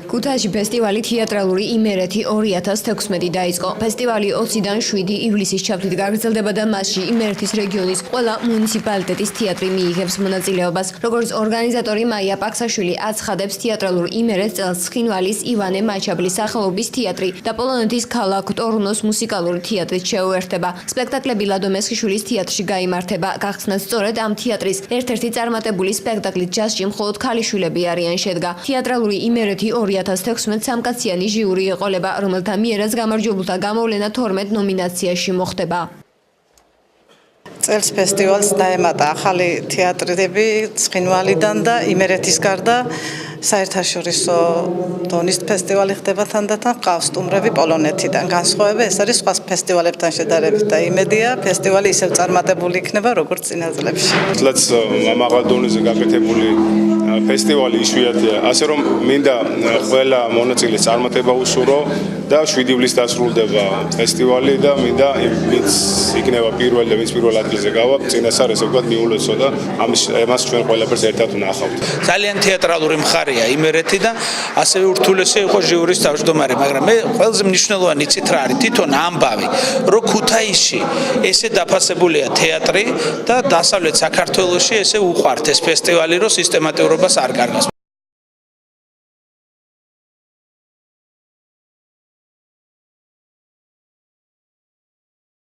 ქუთაისში ფესტივალი თეატრალური იმერეთი 2016 დაიწყო. ფესტივალი 20-დან 7 ივლისის ჩათვლით გაგრძელდება და მასში იმერეთის რეგიონის ყველა მუნიციპალიტეტის თეატრი მიიღებს მონაწილეობას. როგორც ორგანიზატორი მაია პაქსაშვილი აცხადებს, თეატრალურ იმერეთს წელს ცხინვალის ივანე მაჩაბლის სახელობის თეატრი და პოლონეთის ქალაქ ტორუნოს მუსიკალური თეატრით შეუერთდება. სპექტაკლები ლადო მესხიშვილის თეატრში გაიმართება. გახსნათ სწორედ ამ თეატრის ერთ-ერთი წარმატებული სპექტაკლით ჯაზში მხოლოდ ქალიშვილები არიან შედგა. თეატრალური იმერეთი 2016 სამკაციანი ჟიური ეყოლება, რომელთა მიერაც გამარჯვებულთა გამოვლენა 12 ნომინაციაში მოხდება. წელს ფესტივალს დაემატა ახალი თეატრები ცხინვალიდან და იმერეთის გარდა საერთაშორისო დონის ფესტივალი ხდება თანდათან, ყავს სტუმრები პოლონეთიდან. განსხვავება ეს არის სხვა ფესტივალებთან შედარებით და იმედია ფესტივალი ისევ წარმატებული იქნება როგორც წინა წლებში. თლაც მაღალ დონეზე გაკეთებული ფესტივალი იშვიათია, ასე რომ მინდა ყველა მონაწილეს წარმატება უსურვო და 7 ივლისს დასრულდება ფესტივალი და მინდა ვინც იქნება პირველი და ვინც პირველ ადგილზე გავა, წინასწარ ესე ვთქვათ მიულოცო და ამას ჩვენ ყველაფერს ერთად ვნახავთ. ძალიან თეატრალური მხარეა იმერეთი და ასევე ურთულესი იყო ჟიურის თავმჯდომარე, მაგრამ მე ყველაზე მნიშვნელოვანი იცით რა არის, თვითონ ამბავი, რომ ქუთაისში ესე დაფასებულია თეატრი და დასავლეთ საქართველოში ესე უყვართ ეს ფესტივალი, რომ სისტემატურობას არ კარგავს.